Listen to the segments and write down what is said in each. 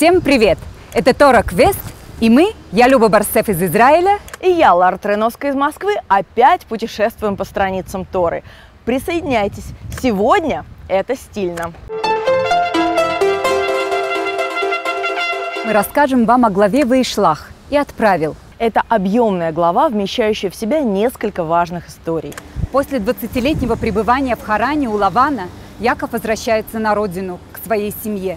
Всем привет! Это Тора Квест, и мы, я Люба Барсеф из Израиля, и я, Лара Троиновская из Москвы, опять путешествуем по страницам Торы. Присоединяйтесь, сегодня это стильно. мы расскажем вам о главе Ваишлах и отправил. Это объемная глава, вмещающая в себя несколько важных историй. После 20-летнего пребывания в Харане у Лавана Яков возвращается на родину, к своей семье.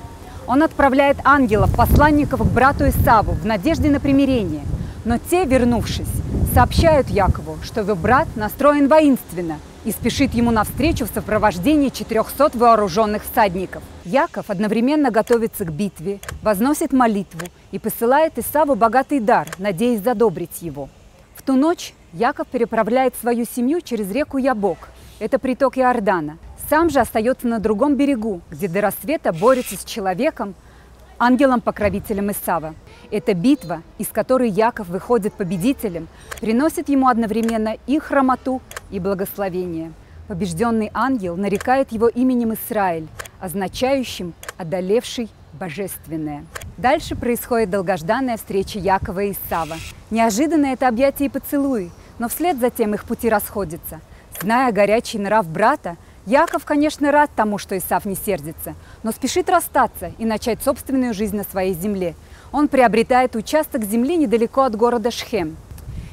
Он отправляет ангелов, посланников к брату Исаву в надежде на примирение. Но те, вернувшись, сообщают Якову, что его брат настроен воинственно и спешит ему навстречу в сопровождении 400 вооруженных всадников. Яков одновременно готовится к битве, возносит молитву и посылает Исаву богатый дар, надеясь задобрить его. В ту ночь Яков переправляет свою семью через реку Ябок, это приток Иордана. Сам же остается на другом берегу, где до рассвета борется с человеком, ангелом-покровителем Исава. Эта битва, из которой Яков выходит победителем, приносит ему одновременно и хромоту, и благословение. Побежденный ангел нарекает его именем Исраиль, означающим «одолевший божественное». Дальше происходит долгожданная встреча Якова и Исава. Неожиданно это объятие и поцелуи, но вслед за тем их пути расходятся. Зная горячий нрав брата, Яков, конечно, рад тому, что Исав не сердится, но спешит расстаться и начать собственную жизнь на своей земле. Он приобретает участок земли недалеко от города Шхем.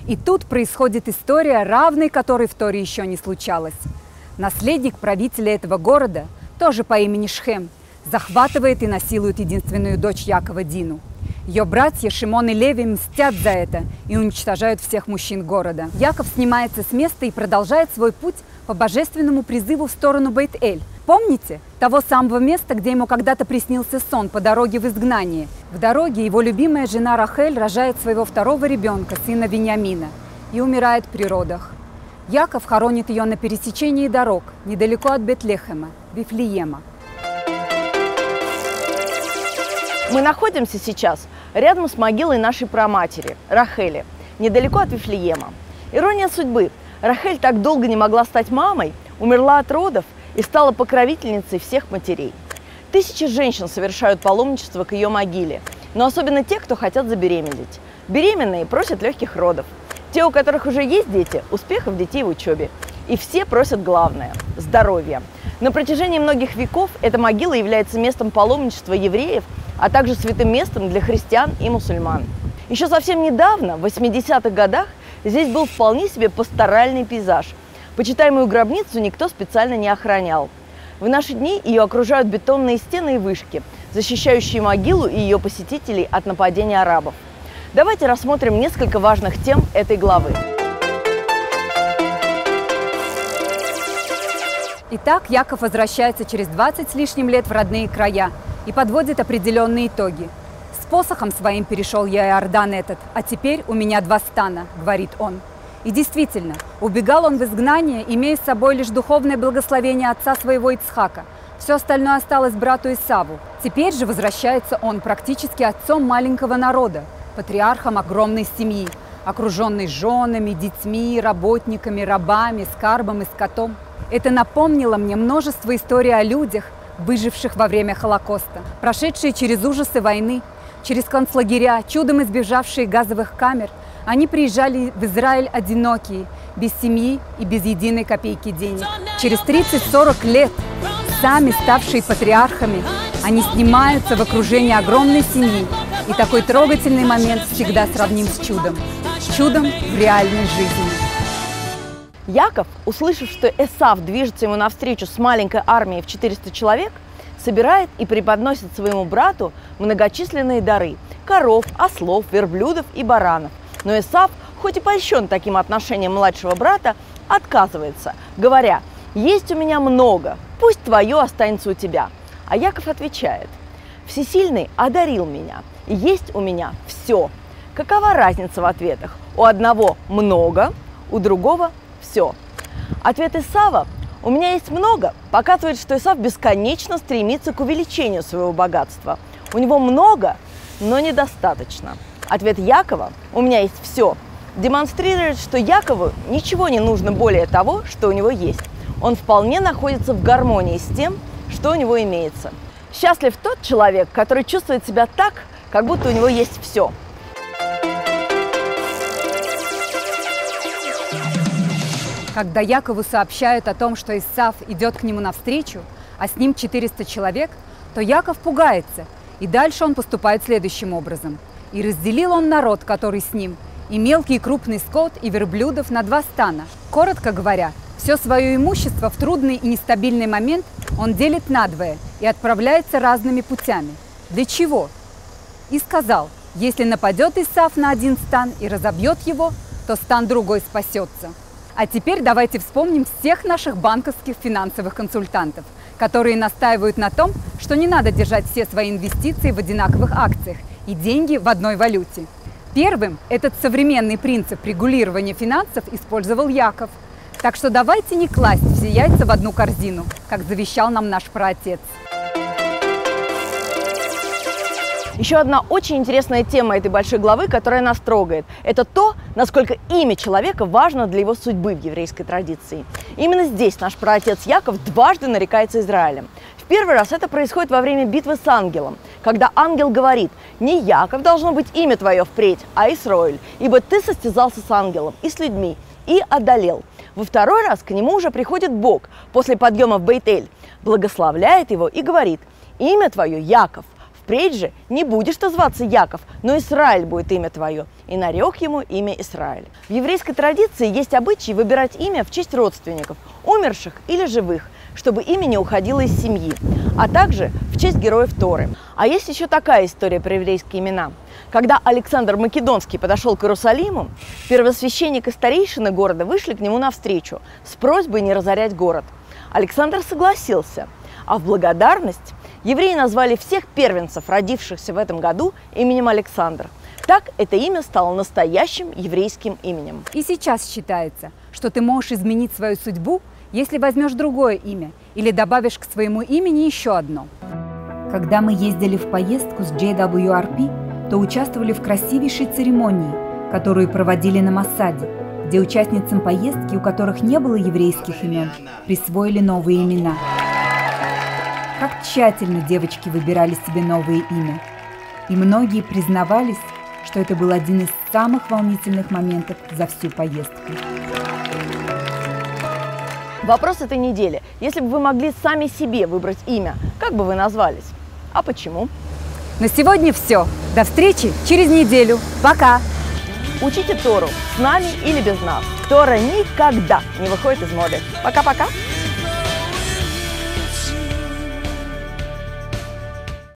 И тут происходит история, равной которой в Торе еще не случалось. Наследник правителя этого города, тоже по имени Шхем, захватывает и насилует единственную дочь Якова Дину. Ее братья Шимон и Леви мстят за это и уничтожают всех мужчин города. Яков снимается с места и продолжает свой путь по божественному призыву в сторону Бейт-Эль. Помните? Того самого места, где ему когда-то приснился сон по дороге в изгнание. В дороге его любимая жена Рахель рожает своего второго ребенка, сына Виньямина, и умирает при родах. Яков хоронит ее на пересечении дорог, недалеко от Бет-Лехема, Вифлеема. Мы находимся сейчас рядом с могилой нашей праматери, Рахели, недалеко от Вифлеема. Ирония судьбы. Рахель так долго не могла стать мамой, умерла от родов и стала покровительницей всех матерей. Тысячи женщин совершают паломничество к ее могиле, но особенно те, кто хотят забеременеть. Беременные просят легких родов. Те, у которых уже есть дети, успехов детей в учебе. И все просят главное – здоровья. На протяжении многих веков эта могила является местом паломничества евреев, а также святым местом для христиан и мусульман. Еще совсем недавно, в 80-х годах, здесь был вполне себе пасторальный пейзаж. Почитаемую гробницу никто специально не охранял. В наши дни ее окружают бетонные стены и вышки, защищающие могилу и ее посетителей от нападения арабов. Давайте рассмотрим несколько важных тем этой главы. Итак, Яков возвращается через 20 с лишним лет в родные края и подводит определенные итоги. «С посохом своим перешел я Иордан этот, а теперь у меня 2 стана», – говорит он. И действительно, убегал он в изгнание, имея с собой лишь духовное благословение отца своего Ицхака. Все остальное осталось брату Исаву. Теперь же возвращается он практически отцом маленького народа, патриархом огромной семьи, окруженный женами, детьми, работниками, рабами, скарбом и скотом. Это напомнило мне множество историй о людях, выживших во время Холокоста, прошедшие через ужасы войны, через концлагеря, чудом избежавшие газовых камер. Они приезжали в Израиль одинокие, без семьи и без единой копейки денег. Через 30-40 лет, сами ставшие патриархами, они снимаются в окружении огромной семьи. И такой трогательный момент всегда сравним с чудом. Чудом в реальной жизни. Яков, услышав, что Эсав движется ему навстречу с маленькой армией в 400 человек, собирает и преподносит своему брату многочисленные дары – коров, ослов, верблюдов и баранов. Но Эсав, хоть и польщен таким отношением младшего брата, отказывается, говоря: «Есть у меня много, пусть твое останется у тебя». А Яков отвечает: «Всесильный одарил меня, и есть у меня все». Какова разница в ответах? У одного много, у другого все. Ответ Исава «у меня есть много» показывает, что Исав бесконечно стремится к увеличению своего богатства. У него много, но недостаточно. Ответ Якова «у меня есть все» демонстрирует, что Якову ничего не нужно более того, что у него есть. Он вполне находится в гармонии с тем, что у него имеется. Счастлив тот человек, который чувствует себя так, как будто у него есть все. Когда Якову сообщают о том, что Исав идет к нему навстречу, а с ним 400 человек, то Яков пугается, и дальше он поступает следующим образом. «И разделил он народ, который с ним, и мелкий и крупный скот, и верблюдов на 2 стана». Коротко говоря, все свое имущество в трудный и нестабильный момент он делит надвое и отправляется разными путями. Для чего? И сказал: если нападет Исав на один стан и разобьет его, то стан другой спасется. А теперь давайте вспомним всех наших банковских финансовых консультантов, которые настаивают на том, что не надо держать все свои инвестиции в одинаковых акциях и деньги в одной валюте. Первым этот современный принцип регулирования финансов использовал Яков. Так что давайте не класть все яйца в одну корзину, как завещал нам наш праотец. Еще одна очень интересная тема этой большой главы, которая нас трогает, это то, насколько имя человека важно для его судьбы в еврейской традиции. Именно здесь наш праотец Яков дважды нарекается Израилем. В первый раз это происходит во время битвы с ангелом, когда ангел говорит: «Не Яков должно быть имя твое впредь, а Исроэль, ибо ты состязался с ангелом и с людьми, и одолел». Во второй раз к нему уже приходит Бог после подъема в Бейт-Эль, благословляет его и говорит: «Имя твое Яков, впредь же не будешь ты зваться Яков, но Израиль будет имя твое». И нарек ему имя Израиль. В еврейской традиции есть обычай выбирать имя в честь родственников, умерших или живых, чтобы имя не уходило из семьи, а также в честь героев Торы. А есть еще такая история про еврейские имена. Когда Александр Македонский подошел к Иерусалиму, первосвященник и старейшины города вышли к нему навстречу с просьбой не разорять город. Александр согласился, а в благодарность евреи назвали всех первенцев, родившихся в этом году, именем Александр. Так это имя стало настоящим еврейским именем. И сейчас считается, что ты можешь изменить свою судьбу, если возьмешь другое имя или добавишь к своему имени еще одно. Когда мы ездили в поездку с JWRP, то участвовали в красивейшей церемонии, которую проводили на Моссаде, где участницам поездки, у которых не было еврейских имен, присвоили новые имена. Как тщательно девочки выбирали себе новое имя. И многие признавались, что это был один из самых волнительных моментов за всю поездку. Вопрос этой недели. Если бы вы могли сами себе выбрать имя, как бы вы назвались? А почему? На сегодня все. До встречи через неделю. Пока! Учите Тору с нами или без нас. Тора никогда не выходит из моды. Пока-пока!